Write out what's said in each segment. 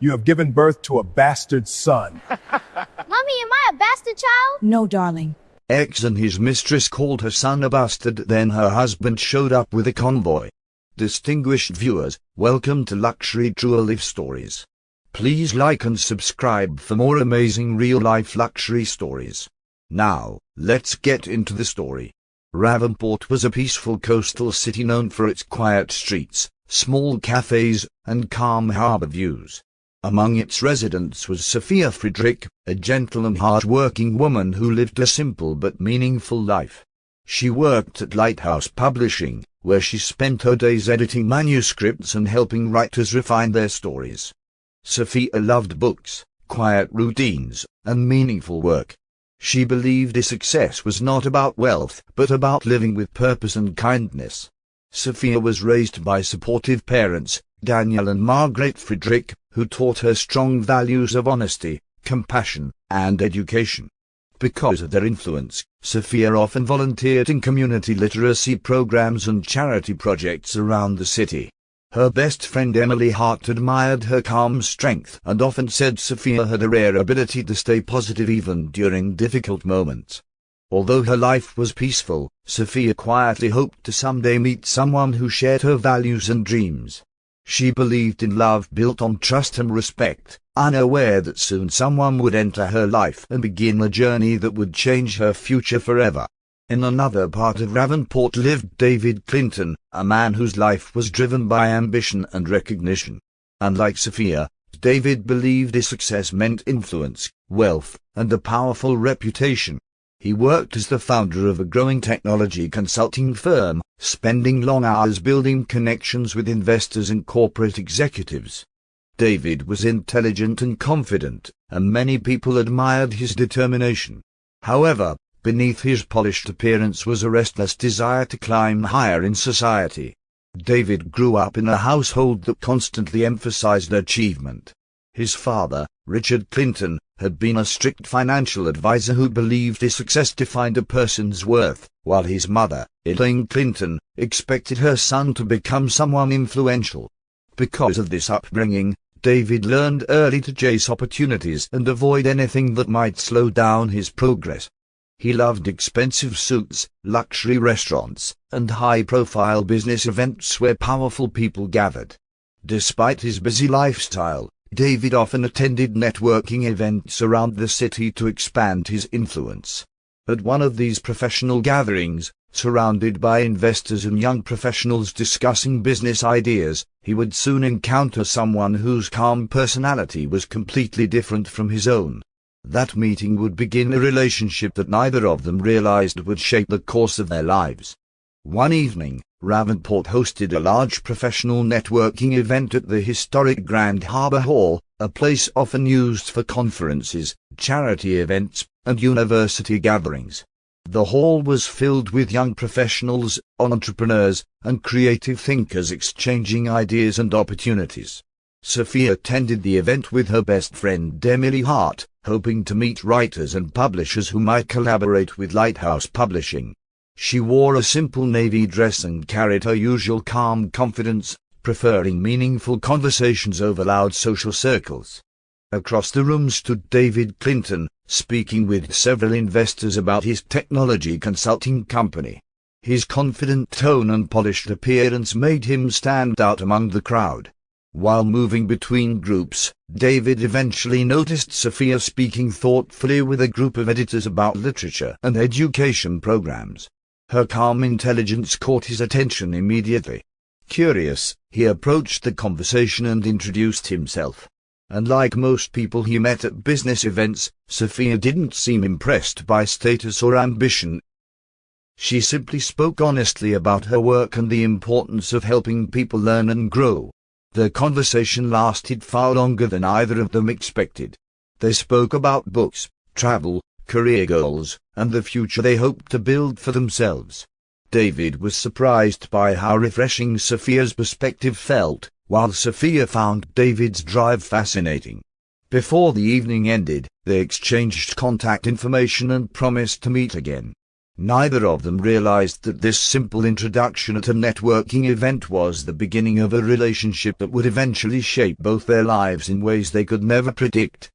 You have given birth to a bastard son. Mommy, am I a bastard child? No, darling. X and his mistress called her son a bastard. Then her husband showed up with a convoy. Distinguished viewers, welcome to Luxury True Life Stories. Please like and subscribe for more amazing real-life luxury stories. Now, let's get into the story. Ravenport was a peaceful coastal city known for its quiet streets, small cafes, and calm harbor views. Among its residents was Sophia Friedrich, a gentle and hard-working woman who lived a simple but meaningful life. She worked at Lighthouse Publishing, where she spent her days editing manuscripts and helping writers refine their stories. Sophia loved books, quiet routines, and meaningful work. She believed success was not about wealth, but about living with purpose and kindness. Sophia was raised by supportive parents, Daniel and Margaret Friedrich, who taught her strong values of honesty, compassion, and education. Because of their influence, Sophia often volunteered in community literacy programs and charity projects around the city. Her best friend Emily Hart admired her calm strength and often said Sophia had a rare ability to stay positive even during difficult moments. Although her life was peaceful, Sophia quietly hoped to someday meet someone who shared her values and dreams. She believed in love built on trust and respect, unaware that soon someone would enter her life and begin a journey that would change her future forever. In another part of Ravenport lived David Clinton, a man whose life was driven by ambition and recognition. Unlike Sophia, David believed his success meant influence, wealth, and a powerful reputation. He worked as the founder of a growing technology consulting firm, spending long hours building connections with investors and corporate executives. David was intelligent and confident, and many people admired his determination. However, beneath his polished appearance was a restless desire to climb higher in society. David grew up in a household that constantly emphasized achievement. His father, Richard Clinton, had been a strict financial advisor who believed his success defined a person's worth, while his mother, Elaine Clinton, expected her son to become someone influential. Because of this upbringing, David learned early to chase opportunities and avoid anything that might slow down his progress. He loved expensive suits, luxury restaurants, and high-profile business events where powerful people gathered. Despite his busy lifestyle, David often attended networking events around the city to expand his influence. At one of these professional gatherings, surrounded by investors and young professionals discussing business ideas, he would soon encounter someone whose calm personality was completely different from his own. That meeting would begin a relationship that neither of them realized would shape the course of their lives. One evening, Ravenport hosted a large professional networking event at the historic Grand Harbor Hall, a place often used for conferences, charity events, and university gatherings. The hall was filled with young professionals, entrepreneurs, and creative thinkers exchanging ideas and opportunities. Sophia attended the event with her best friend Emily Hart, hoping to meet writers and publishers who might collaborate with Lighthouse Publishing. She wore a simple navy dress and carried her usual calm confidence, preferring meaningful conversations over loud social circles. Across the room stood David Clinton, speaking with several investors about his technology consulting company. His confident tone and polished appearance made him stand out among the crowd. While moving between groups, David eventually noticed Sophia speaking thoughtfully with a group of editors about literature and education programs. Her calm intelligence caught his attention immediately. Curious, he approached the conversation and introduced himself. Unlike most people he met at business events, Sophia didn't seem impressed by status or ambition. She simply spoke honestly about her work and the importance of helping people learn and grow. The conversation lasted far longer than either of them expected. They spoke about books, travel, career goals, and the future they hoped to build for themselves. David was surprised by how refreshing Sophia's perspective felt, while Sophia found David's drive fascinating. Before the evening ended, they exchanged contact information and promised to meet again. Neither of them realized that this simple introduction at a networking event was the beginning of a relationship that would eventually shape both their lives in ways they could never predict.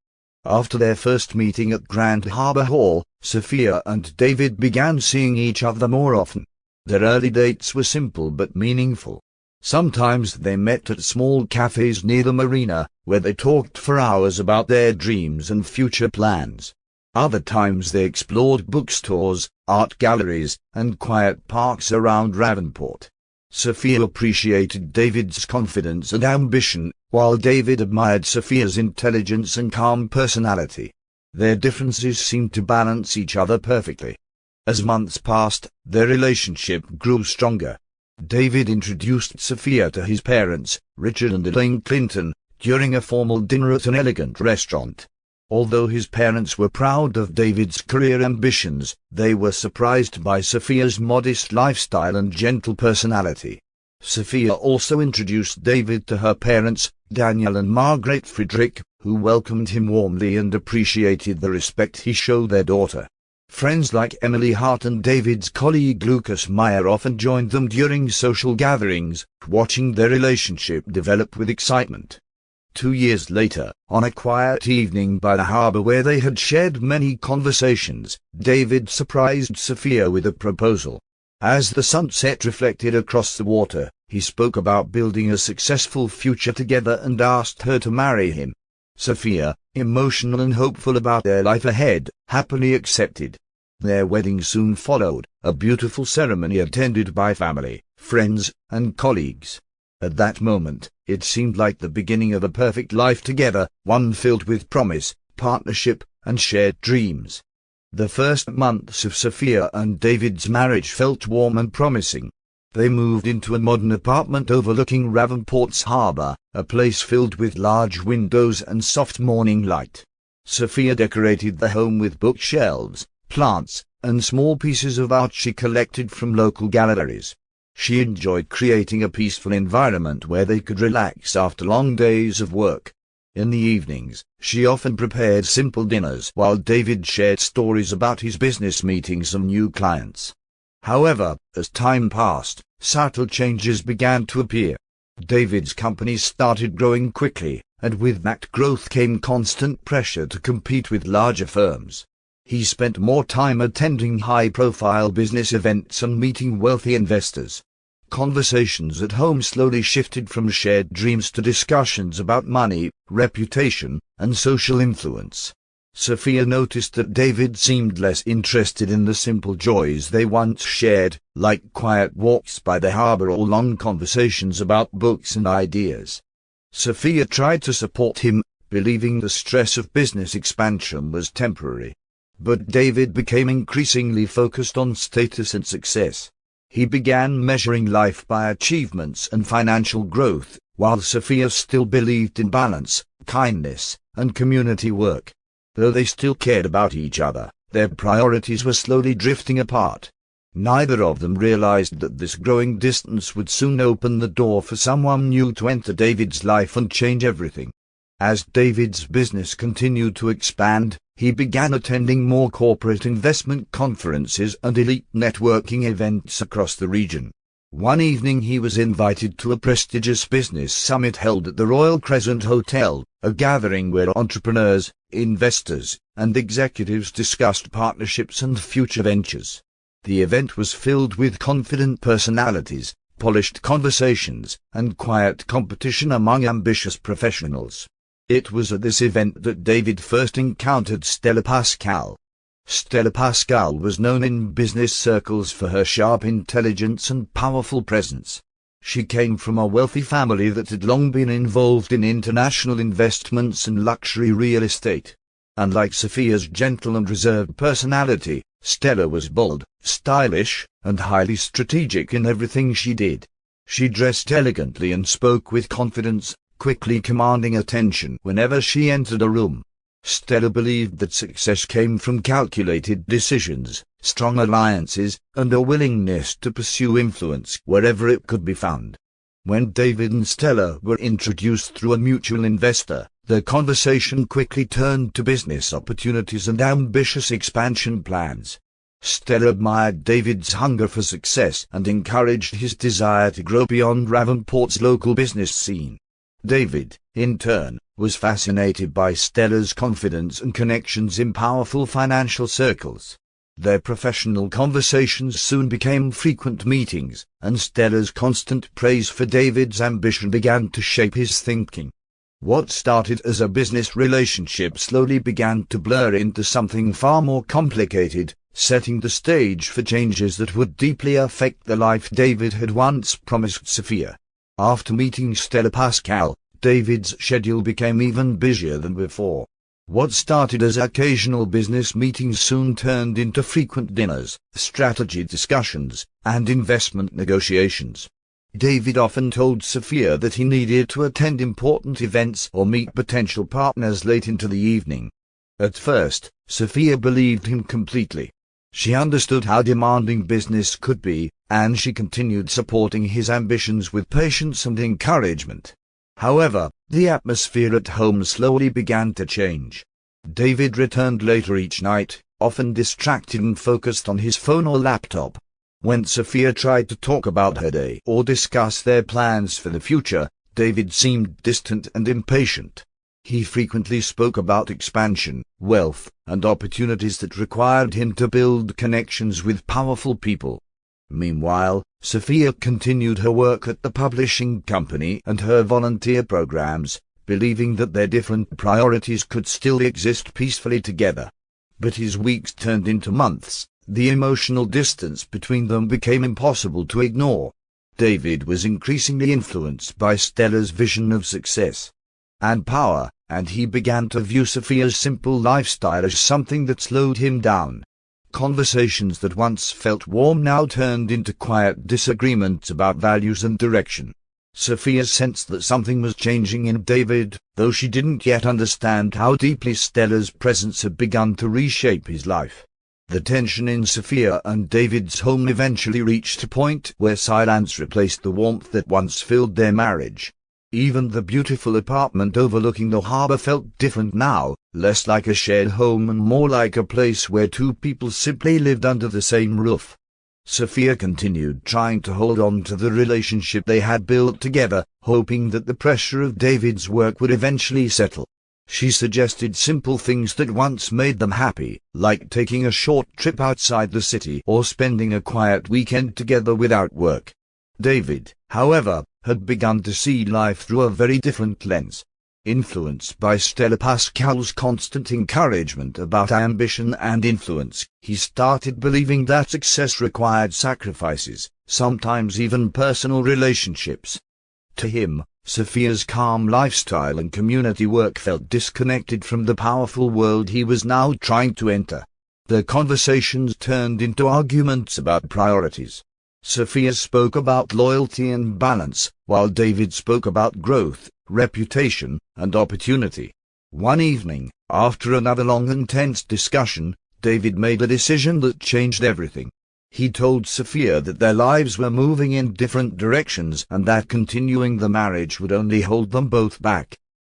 After their first meeting at Grand Harbor Hall, Sophia and David began seeing each other more often. Their early dates were simple but meaningful. Sometimes they met at small cafes near the marina, where they talked for hours about their dreams and future plans. Other times they explored bookstores, art galleries, and quiet parks around Ravenport. Sophia appreciated David's confidence and ambition, while David admired Sophia's intelligence and calm personality. Their differences seemed to balance each other perfectly. As months passed, their relationship grew stronger. David introduced Sophia to his parents, Richard and Elaine Clinton, during a formal dinner at an elegant restaurant. Although his parents were proud of David's career ambitions, they were surprised by Sophia's modest lifestyle and gentle personality. Sophia also introduced David to her parents, Daniel and Margaret Friedrich, who welcomed him warmly and appreciated the respect he showed their daughter. Friends like Emily Hart and David's colleague Lucas Meyer often joined them during social gatherings, watching their relationship develop with excitement. 2 years later, on a quiet evening by the harbor where they had shared many conversations, David surprised Sophia with a proposal. As the sunset reflected across the water, he spoke about building a successful future together and asked her to marry him. Sophia, emotional and hopeful about their life ahead, happily accepted. Their wedding soon followed, a beautiful ceremony attended by family, friends, and colleagues. At that moment, it seemed like the beginning of a perfect life together, one filled with promise, partnership, and shared dreams. The first months of Sophia and David's marriage felt warm and promising. They moved into a modern apartment overlooking Ravenport's harbor, a place filled with large windows and soft morning light. Sophia decorated the home with bookshelves, plants, and small pieces of art she collected from local galleries. She enjoyed creating a peaceful environment where they could relax after long days of work. In the evenings, she often prepared simple dinners while David shared stories about his business meetings and new clients. However, as time passed, subtle changes began to appear. David's company started growing quickly, and with that growth came constant pressure to compete with larger firms. He spent more time attending high-profile business events and meeting wealthy investors. Conversations at home slowly shifted from shared dreams to discussions about money, reputation, and social influence. Sophia noticed that David seemed less interested in the simple joys they once shared, like quiet walks by the harbor or long conversations about books and ideas. Sophia tried to support him, believing the stress of business expansion was temporary. But David became increasingly focused on status and success. He began measuring life by achievements and financial growth, while Sophia still believed in balance, kindness, and community work. Though they still cared about each other, their priorities were slowly drifting apart. Neither of them realized that this growing distance would soon open the door for someone new to enter David's life and change everything. As David's business continued to expand, he began attending more corporate investment conferences and elite networking events across the region. One evening he was invited to a prestigious business summit held at the Royal Crescent Hotel, a gathering where entrepreneurs, investors, and executives discussed partnerships and future ventures. The event was filled with confident personalities, polished conversations, and quiet competition among ambitious professionals. It was at this event that David first encountered Stella Pascal. Stella Pascal was known in business circles for her sharp intelligence and powerful presence. She came from a wealthy family that had long been involved in international investments and luxury real estate. Unlike Sophia's gentle and reserved personality, Stella was bold, stylish, and highly strategic in everything she did. She dressed elegantly and spoke with confidence, quickly commanding attention whenever she entered a room. Stella believed that success came from calculated decisions, strong alliances, and a willingness to pursue influence wherever it could be found. When David and Stella were introduced through a mutual investor, the conversation quickly turned to business opportunities and ambitious expansion plans. Stella admired David's hunger for success and encouraged his desire to grow beyond Ravensport's local business scene. David, in turn, was fascinated by Stella's confidence and connections in powerful financial circles. Their professional conversations soon became frequent meetings, and Stella's constant praise for David's ambition began to shape his thinking. What started as a business relationship slowly began to blur into something far more complicated, setting the stage for changes that would deeply affect the life David had once promised Sophia. After meeting Stella Pascal, David's schedule became even busier than before. What started as occasional business meetings soon turned into frequent dinners, strategy discussions, and investment negotiations. David often told Sophia that he needed to attend important events or meet potential partners late into the evening. At first, Sophia believed him completely. She understood how demanding business could be, and she continued supporting his ambitions with patience and encouragement. However, the atmosphere at home slowly began to change. David returned later each night, often distracted and focused on his phone or laptop. When Sophia tried to talk about her day or discuss their plans for the future, David seemed distant and impatient. He frequently spoke about expansion, wealth, and opportunities that required him to build connections with powerful people. Meanwhile, Sophia continued her work at the publishing company and her volunteer programs, believing that their different priorities could still exist peacefully together. But as weeks turned into months, the emotional distance between them became impossible to ignore. David was increasingly influenced by Stella's vision of success and power, and he began to view Sophia's simple lifestyle as something that slowed him down. Conversations that once felt warm now turned into quiet disagreements about values and direction. Sophia sensed that something was changing in David, though she didn't yet understand how deeply Stella's presence had begun to reshape his life. The tension in Sophia and David's home eventually reached a point where silence replaced the warmth that once filled their marriage. Even the beautiful apartment overlooking the harbor felt different now, less like a shared home and more like a place where two people simply lived under the same roof. Sophia continued trying to hold on to the relationship they had built together, hoping that the pressure of David's work would eventually settle. She suggested simple things that once made them happy, like taking a short trip outside the city or spending a quiet weekend together without work. David, however, had begun to see life through a very different lens. Influenced by Stella Pascal's constant encouragement about ambition and influence, he started believing that success required sacrifices, sometimes even personal relationships. To him, Sophia's calm lifestyle and community work felt disconnected from the powerful world he was now trying to enter. Their conversations turned into arguments about priorities. Sophia spoke about loyalty and balance, while David spoke about growth, reputation, and opportunity. One evening, after another long and tense discussion, David made a decision that changed everything. He told Sophia that their lives were moving in different directions and that continuing the marriage would only hold them both back.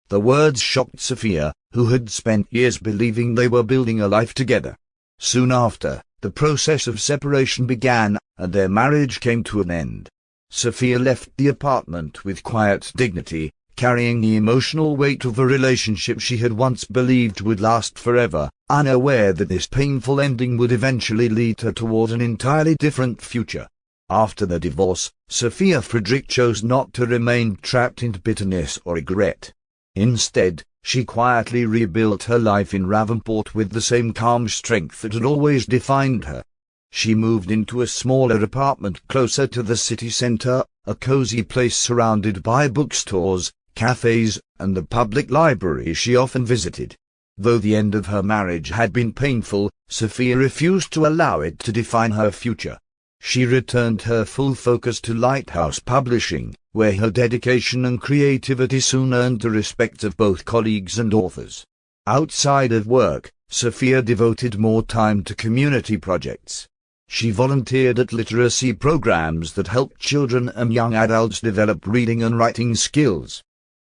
The words shocked Sophia, who had spent years believing they were building a life together. Soon after, the process of separation began, and their marriage came to an end. Sophia left the apartment with quiet dignity, carrying the emotional weight of a relationship she had once believed would last forever, unaware that this painful ending would eventually lead her toward an entirely different future. After the divorce, Sophia Friedrich chose not to remain trapped in bitterness or regret. Instead, she quietly rebuilt her life in Ravensport with the same calm strength that had always defined her. She moved into a smaller apartment closer to the city center, a cozy place surrounded by bookstores, cafes, and the public library she often visited. Though the end of her marriage had been painful, Sophia refused to allow it to define her future. She returned her full focus to Lighthouse Publishing, where her dedication and creativity soon earned the respect of both colleagues and authors. Outside of work, Sophia devoted more time to community projects. She volunteered at literacy programs that helped children and young adults develop reading and writing skills.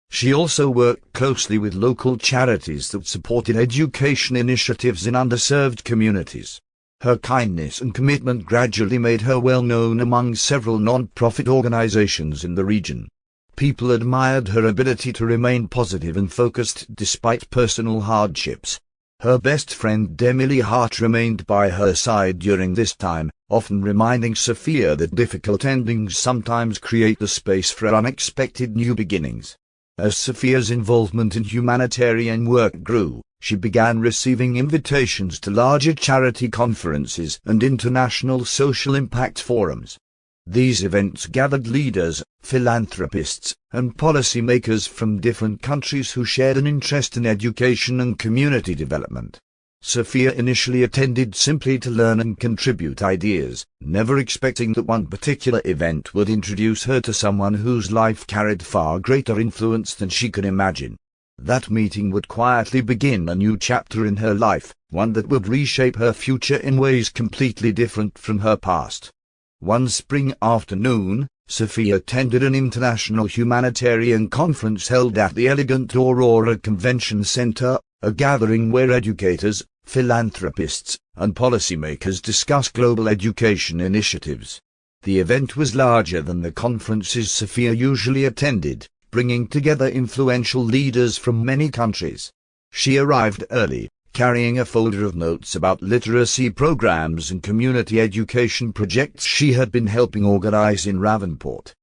She also worked closely with local charities that supported education initiatives in underserved communities. Her kindness and commitment gradually made her well known among several non-profit organizations in the region. People admired her ability to remain positive and focused despite personal hardships. Her best friend Emily Hart remained by her side during this time, often reminding Sophia that difficult endings sometimes create the space for unexpected new beginnings. As Sophia's involvement in humanitarian work grew, she began receiving invitations to larger charity conferences and international social impact forums. These events gathered leaders, philanthropists, and policymakers from different countries who shared an interest in education and community development. Sophia initially attended simply to learn and contribute ideas, never expecting that one particular event would introduce her to someone whose life carried far greater influence than she could imagine. That meeting would quietly begin a new chapter in her life, one that would reshape her future in ways completely different from her past. One spring afternoon, Sophia attended an international humanitarian conference held at the elegant Aurora Convention Center, a gathering where educators, philanthropists, and policymakers discussed global education initiatives. The event was larger than the conferences Sophia usually attended, bringing together influential leaders from many countries. She arrived early, carrying a folder of notes about literacy programs and community education projects she had been helping organize in Ravenport.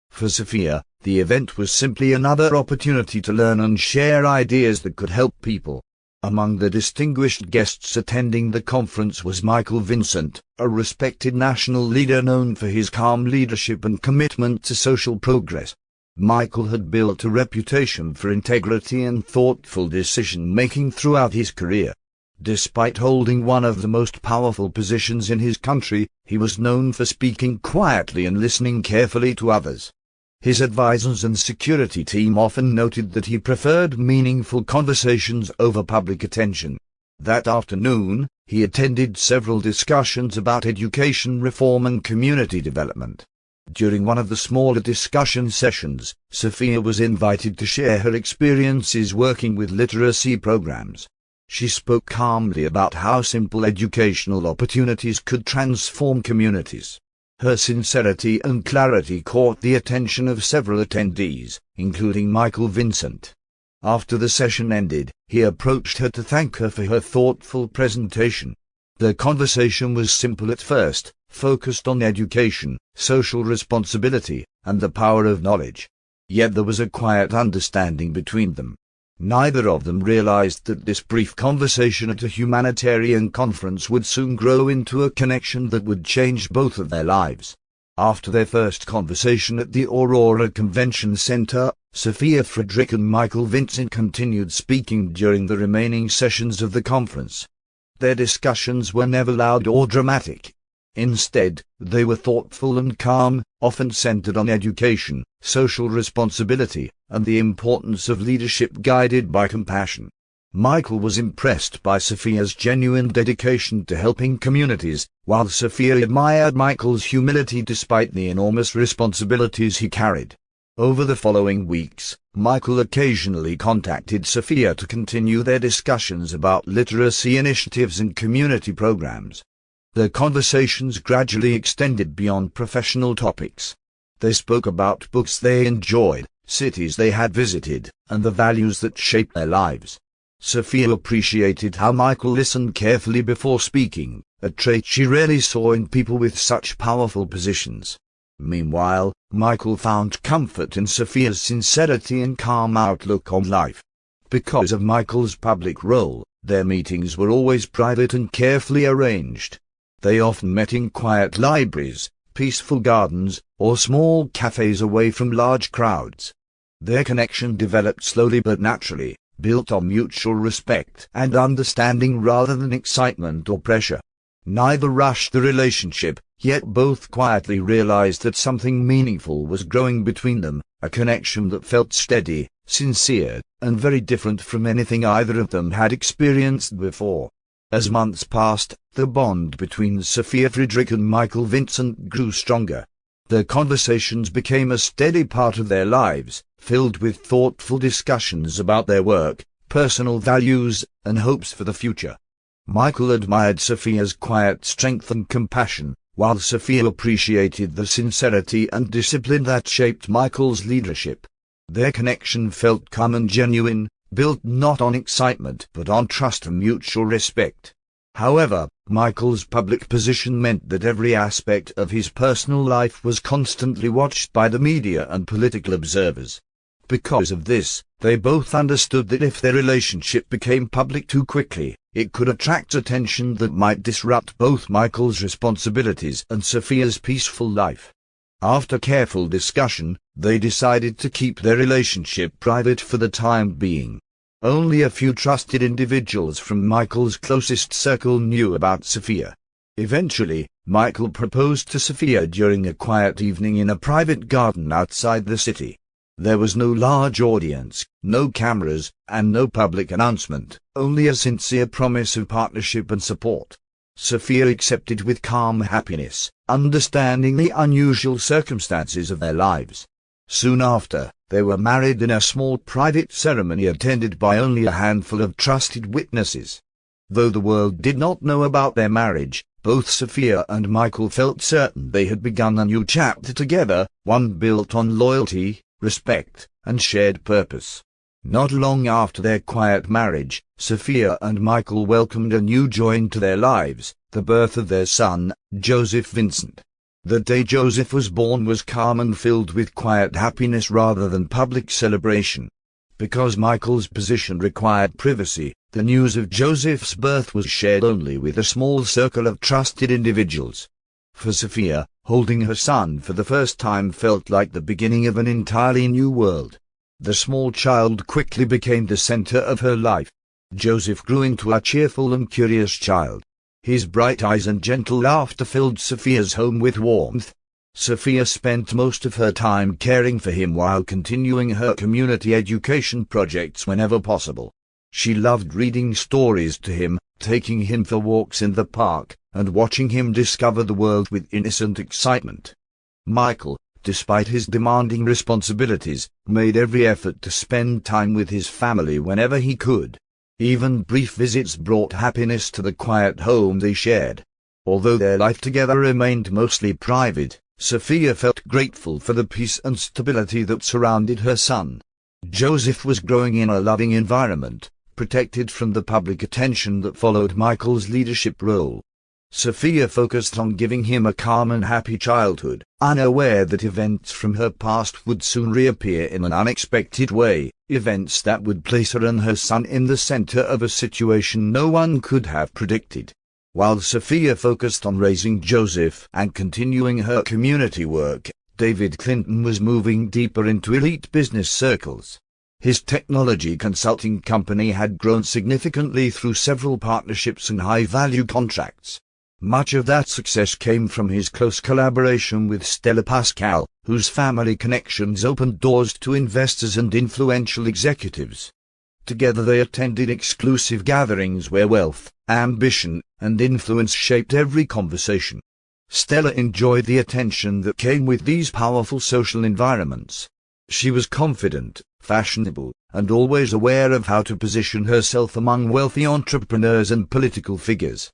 For Sophia, the event was simply another opportunity to learn and share ideas that could help people. Among the distinguished guests attending the conference was Michael Vincent, a respected national leader known for his calm leadership and commitment to social progress. Michael had built a reputation for integrity and thoughtful decision-making throughout his career. Despite holding one of the most powerful positions in his country, he was known for speaking quietly and listening carefully to others. His advisors and security team often noted that he preferred meaningful conversations over public attention. That afternoon, he attended several discussions about education reform and community development. During one of the smaller discussion sessions, Sophia was invited to share her experiences working with literacy programs. She spoke calmly about how simple educational opportunities could transform communities. Her sincerity and clarity caught the attention of several attendees, including Michael Vincent. After the session ended, he approached her to thank her for her thoughtful presentation. The conversation was simple at first, focused on education, social responsibility, and the power of knowledge. Yet there was a quiet understanding between them. Neither of them realized that this brief conversation at a humanitarian conference would soon grow into a connection that would change both of their lives. After their first conversation at the Aurora Convention Center, Sophia Frederick and Michael Vincent continued speaking during the remaining sessions of the conference. Their discussions were never loud or dramatic. Instead, they were thoughtful and calm, often centered on education, social responsibility, and the importance of leadership guided by compassion. Michael was impressed by Sophia's genuine dedication to helping communities, while Sophia admired Michael's humility despite the enormous responsibilities he carried. Over the following weeks, Michael occasionally contacted Sophia to continue their discussions about literacy initiatives and community programs. Their conversations gradually extended beyond professional topics. They spoke about books they enjoyed, cities they had visited, and the values that shaped their lives. Sophia appreciated how Michael listened carefully before speaking, a trait she rarely saw in people with such powerful positions. Meanwhile, Michael found comfort in Sophia's sincerity and calm outlook on life. Because of Michael's public role, their meetings were always private and carefully arranged. They often met in quiet libraries, peaceful gardens, or small cafes away from large crowds. Their connection developed slowly but naturally, built on mutual respect and understanding rather than excitement or pressure. Neither rushed the relationship, yet both quietly realized that something meaningful was growing between them, a connection that felt steady, sincere, and very different from anything either of them had experienced before. As months passed, the bond between Sophia Frederick and Michael Vincent grew stronger. Their conversations became a steady part of their lives, filled with thoughtful discussions about their work, personal values, and hopes for the future. Michael admired Sophia's quiet strength and compassion, while Sophia appreciated the sincerity and discipline that shaped Michael's leadership. Their connection felt calm and genuine, built not on excitement but on trust and mutual respect. However, Michael's public position meant that every aspect of his personal life was constantly watched by the media and political observers. Because of this, they both understood that if their relationship became public too quickly, it could attract attention that might disrupt both Michael's responsibilities and Sophia's peaceful life. After careful discussion, they decided to keep their relationship private for the time being. Only a few trusted individuals from Michael's closest circle knew about Sophia. Eventually, Michael proposed to Sophia during a quiet evening in a private garden outside the city. There was no large audience, no cameras, and no public announcement, only a sincere promise of partnership and support. Sophia accepted with calm happiness, understanding the unusual circumstances of their lives. Soon after, they were married in a small private ceremony attended by only a handful of trusted witnesses. Though the world did not know about their marriage, both Sophia and Michael felt certain they had begun a new chapter together, one built on loyalty, respect, and shared purpose. Not long after their quiet marriage, Sophia and Michael welcomed a new joy into their lives, the birth of their son, Joseph Vincent. The day Joseph was born was calm and filled with quiet happiness rather than public celebration. Because Michael's position required privacy, the news of Joseph's birth was shared only with a small circle of trusted individuals. For Sophia, holding her son for the first time felt like the beginning of an entirely new world. The small child quickly became the center of her life. Joseph grew into a cheerful and curious child. His bright eyes and gentle laughter filled Sophia's home with warmth. Sophia spent most of her time caring for him while continuing her community education projects whenever possible. She loved reading stories to him, taking him for walks in the park, and watching him discover the world with innocent excitement. Michael, despite his demanding responsibilities, made every effort to spend time with his family whenever he could. Even brief visits brought happiness to the quiet home they shared. Although their life together remained mostly private, Sophia felt grateful for the peace and stability that surrounded her son. Joseph was growing in a loving environment, protected from the public attention that followed Michael's leadership role. Sophia focused on giving him a calm and happy childhood, unaware that events from her past would soon reappear in an unexpected way, events that would place her and her son in the center of a situation no one could have predicted. While Sophia focused on raising Joseph and continuing her community work, David Clinton was moving deeper into elite business circles. His technology consulting company had grown significantly through several partnerships and high-value contracts. Much of that success came from his close collaboration with Stella Pascal, whose family connections opened doors to investors and influential executives. Together they attended exclusive gatherings where wealth, ambition, and influence shaped every conversation. Stella enjoyed the attention that came with these powerful social environments. She was confident, fashionable, and always aware of how to position herself among wealthy entrepreneurs and political figures.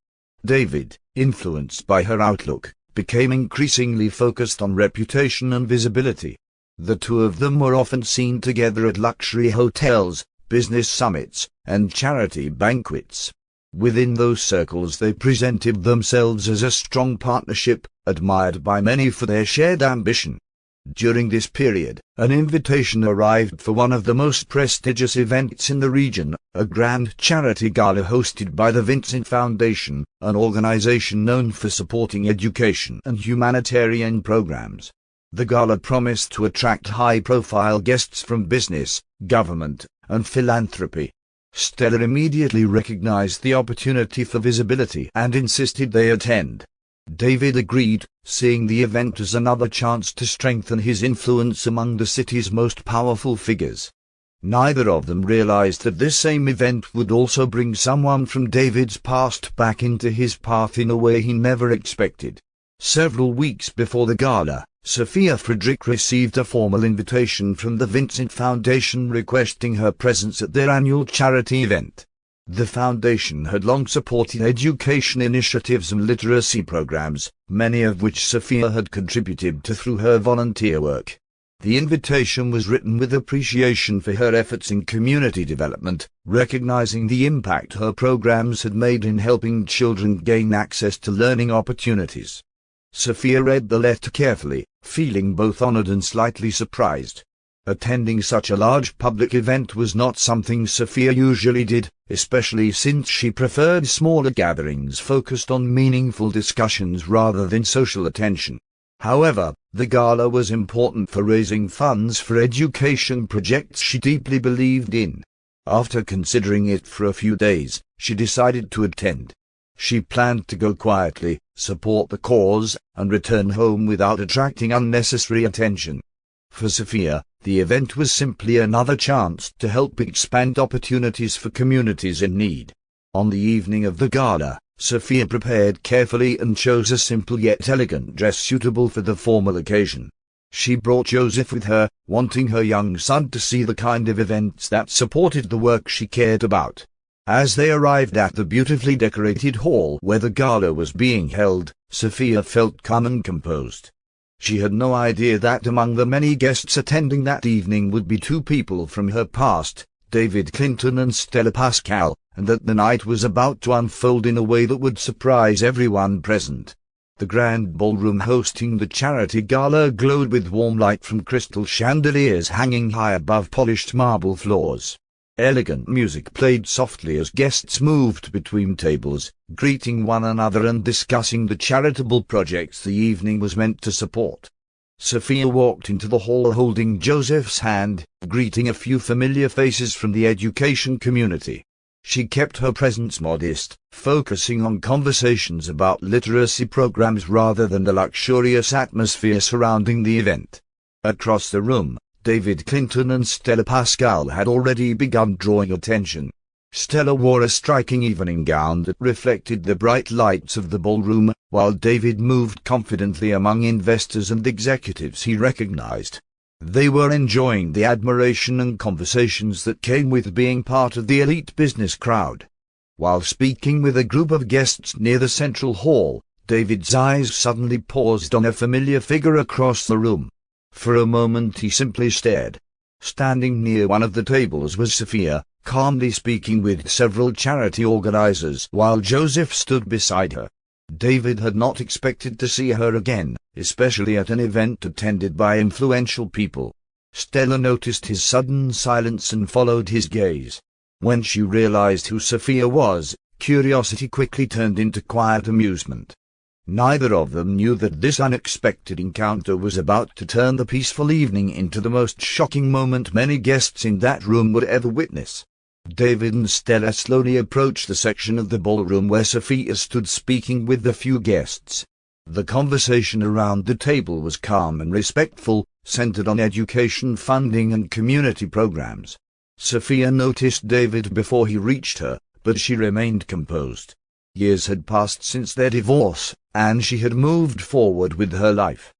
David, influenced by her outlook, became increasingly focused on reputation and visibility. The two of them were often seen together at luxury hotels, business summits, and charity banquets. Within those circles they presented themselves as a strong partnership, admired by many for their shared ambition. During this period, an invitation arrived for one of the most prestigious events in the region, a grand charity gala hosted by the Vincent Foundation, an organization known for supporting education and humanitarian programs. The gala promised to attract high-profile guests from business, government, and philanthropy. Stella immediately recognized the opportunity for visibility and insisted they attend. David agreed, seeing the event as another chance to strengthen his influence among the city's most powerful figures. Neither of them realized that this same event would also bring someone from David's past back into his path in a way he never expected. Several weeks before the gala, Sophia Frederick received a formal invitation from the Vincent Foundation requesting her presence at their annual charity event. The foundation had long supported education initiatives and literacy programs, many of which Sophia had contributed to through her volunteer work. The invitation was written with appreciation for her efforts in community development, recognizing the impact her programs had made in helping children gain access to learning opportunities. Sophia read the letter carefully, feeling both honored and slightly surprised. Attending such a large public event was not something Sophia usually did, especially since she preferred smaller gatherings focused on meaningful discussions rather than social attention. However, the gala was important for raising funds for education projects she deeply believed in. After considering it for a few days, she decided to attend. She planned to go quietly, support the cause, and return home without attracting unnecessary attention. For Sophia, the event was simply another chance to help expand opportunities for communities in need. On the evening of the gala, Sophia prepared carefully and chose a simple yet elegant dress suitable for the formal occasion. She brought Joseph with her, wanting her young son to see the kind of events that supported the work she cared about. As they arrived at the beautifully decorated hall where the gala was being held, Sophia felt calm and composed. She had no idea that among the many guests attending that evening would be two people from her past, David Clinton and Stella Pascal, and that the night was about to unfold in a way that would surprise everyone present. The grand ballroom hosting the charity gala glowed with warm light from crystal chandeliers hanging high above polished marble floors. Elegant music played softly as guests moved between tables, greeting one another and discussing the charitable projects the evening was meant to support. Sophia walked into the hall holding Joseph's hand, greeting a few familiar faces from the education community. She kept her presence modest, focusing on conversations about literacy programs rather than the luxurious atmosphere surrounding the event. Across the room, David Clinton and Stella Pascal had already begun drawing attention. Stella wore a striking evening gown that reflected the bright lights of the ballroom, while David moved confidently among investors and executives he recognized. They were enjoying the admiration and conversations that came with being part of the elite business crowd. While speaking with a group of guests near the central hall, David's eyes suddenly paused on a familiar figure across the room. For a moment he simply stared. Standing near one of the tables was Sophia, calmly speaking with several charity organizers while Joseph stood beside her. David had not expected to see her again, especially at an event attended by influential people. Stella noticed his sudden silence and followed his gaze. When she realized who Sophia was, curiosity quickly turned into quiet amusement. Neither of them knew that this unexpected encounter was about to turn the peaceful evening into the most shocking moment many guests in that room would ever witness. David and Stella slowly approached the section of the ballroom where Sophia stood speaking with the few guests. The conversation around the table was calm and respectful, centered on education funding and community programs. Sophia noticed David before he reached her, but she remained composed. Years had passed since their divorce, and she had moved forward with her life.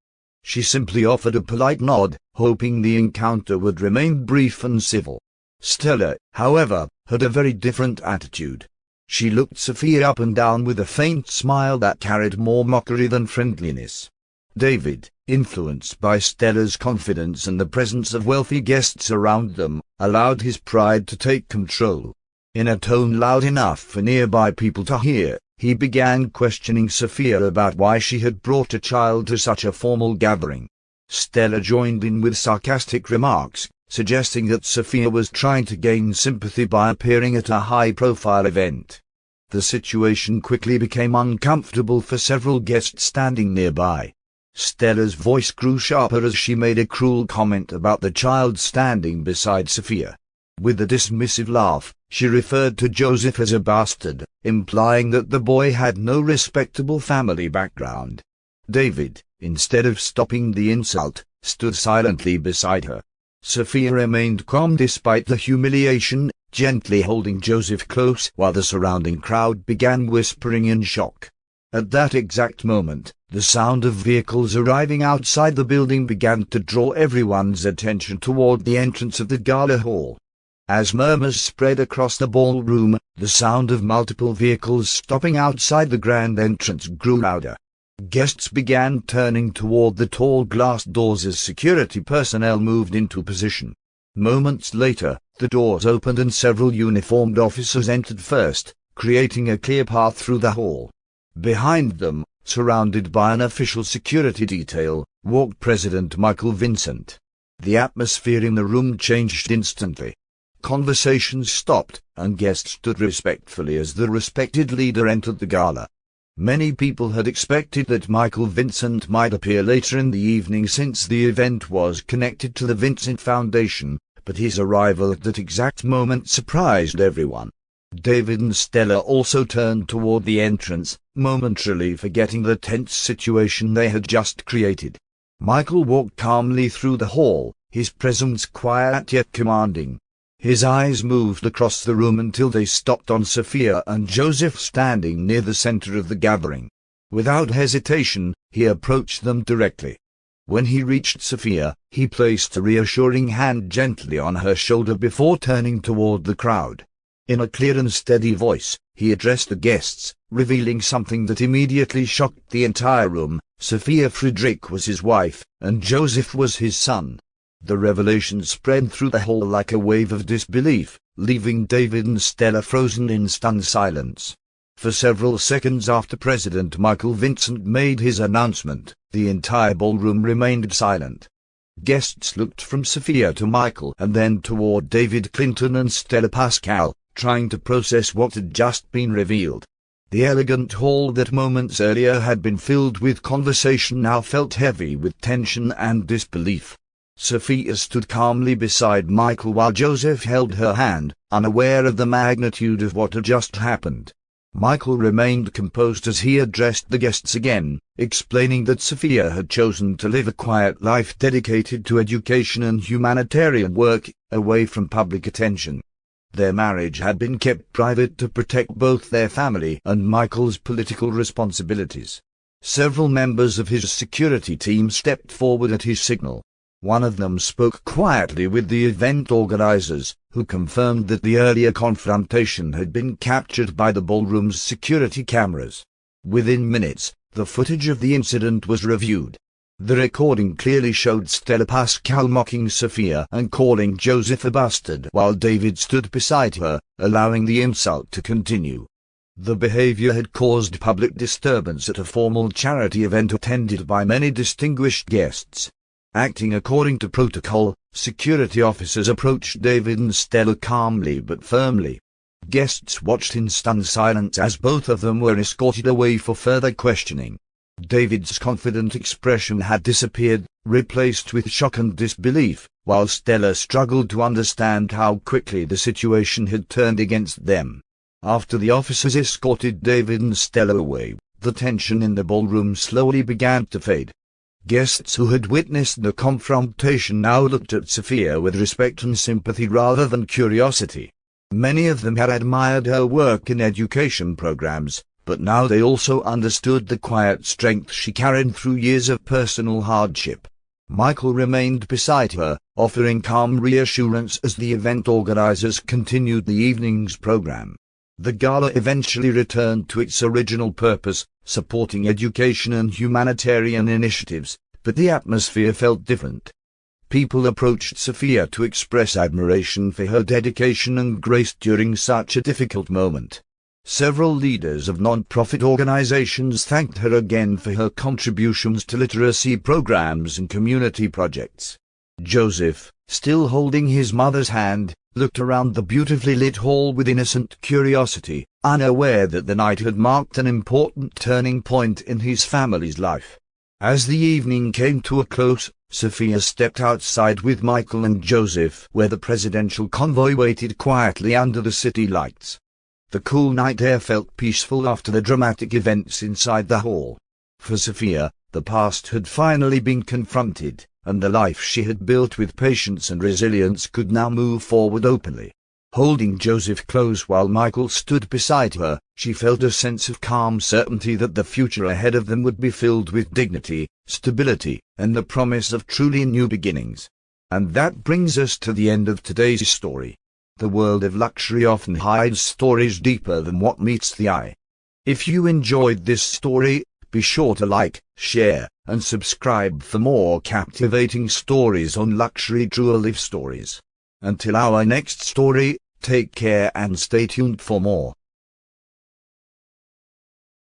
She simply offered a polite nod, hoping the encounter would remain brief and civil. Stella, however, had a very different attitude. She looked Sophia up and down with a faint smile that carried more mockery than friendliness. David, influenced by Stella's confidence and the presence of wealthy guests around them, allowed his pride to take control. In a tone loud enough for nearby people to hear, he began questioning Sophia about why she had brought a child to such a formal gathering. Stella joined in with sarcastic remarks, suggesting that Sophia was trying to gain sympathy by appearing at a high-profile event. The situation quickly became uncomfortable for several guests standing nearby. Stella's voice grew sharper as she made a cruel comment about the child standing beside Sophia. With a dismissive laugh, she referred to Joseph as a bastard, implying that the boy had no respectable family background. David, instead of stopping the insult, stood silently beside her. Sophia remained calm despite the humiliation, gently holding Joseph close while the surrounding crowd began whispering in shock. At that exact moment, the sound of vehicles arriving outside the building began to draw everyone's attention toward the entrance of the gala hall. As murmurs spread across the ballroom, the sound of multiple vehicles stopping outside the grand entrance grew louder. Guests began turning toward the tall glass doors as security personnel moved into position. Moments later, the doors opened and several uniformed officers entered first, creating a clear path through the hall. Behind them, surrounded by an official security detail, walked President Michael Vincent. The atmosphere in the room changed instantly. Conversations stopped, and guests stood respectfully as the respected leader entered the gala. Many people had expected that Michael Vincent might appear later in the evening since the event was connected to the Vincent Foundation, but his arrival at that exact moment surprised everyone. David and Stella also turned toward the entrance, momentarily forgetting the tense situation they had just created. Michael walked calmly through the hall, his presence quiet yet commanding. His eyes moved across the room until they stopped on Sophia and Joseph standing near the center of the gathering. Without hesitation, he approached them directly. When he reached Sophia, he placed a reassuring hand gently on her shoulder before turning toward the crowd. In a clear and steady voice, he addressed the guests, revealing something that immediately shocked the entire room. Sophia Friedrich was his wife, and Joseph was his son. The revelation spread through the hall like a wave of disbelief, leaving David and Stella frozen in stunned silence. For several seconds after President Michael Vincent made his announcement, the entire ballroom remained silent. Guests looked from Sophia to Michael and then toward David Clinton and Stella Pascal, trying to process what had just been revealed. The elegant hall that moments earlier had been filled with conversation now felt heavy with tension and disbelief. Sophia stood calmly beside Michael while Joseph held her hand, unaware of the magnitude of what had just happened. Michael remained composed as he addressed the guests again, explaining that Sophia had chosen to live a quiet life dedicated to education and humanitarian work, away from public attention. Their marriage had been kept private to protect both their family and Michael's political responsibilities. Several members of his security team stepped forward at his signal. One of them spoke quietly with the event organizers, who confirmed that the earlier confrontation had been captured by the ballroom's security cameras. Within minutes, the footage of the incident was reviewed. The recording clearly showed Stella Pascal mocking Sophia and calling Joseph a bastard while David stood beside her, allowing the insult to continue. The behavior had caused public disturbance at a formal charity event attended by many distinguished guests. Acting according to protocol, security officers approached David and Stella calmly but firmly. Guests watched in stunned silence as both of them were escorted away for further questioning. David's confident expression had disappeared, replaced with shock and disbelief, while Stella struggled to understand how quickly the situation had turned against them. After the officers escorted David and Stella away, the tension in the ballroom slowly began to fade. Guests who had witnessed the confrontation now looked at Sophia with respect and sympathy rather than curiosity. Many of them had admired her work in education programs, but now they also understood the quiet strength she carried through years of personal hardship. Michael remained beside her, offering calm reassurance as the event organizers continued the evening's program. The gala eventually returned to its original purpose, supporting education and humanitarian initiatives, but the atmosphere felt different. People approached Sophia to express admiration for her dedication and grace during such a difficult moment. Several leaders of non-profit organizations thanked her again for her contributions to literacy programs and community projects. Joseph, still holding his mother's hand, looked around the beautifully lit hall with innocent curiosity, unaware that the night had marked an important turning point in his family's life. As the evening came to a close, Sophia stepped outside with Michael and Joseph where the presidential convoy waited quietly under the city lights. The cool night air felt peaceful after the dramatic events inside the hall. For Sophia, the past had finally been confronted, and the life she had built with patience and resilience could now move forward openly. Holding Joseph close while Michael stood beside her, she felt a sense of calm certainty that the future ahead of them would be filled with dignity, stability, and the promise of truly new beginnings. And that brings us to the end of today's story. The world of luxury often hides stories deeper than what meets the eye. If you enjoyed this story, be sure to like, share, and subscribe for more captivating stories on Luxury Jewel Life Stories. Until our next story, take care and stay tuned for more.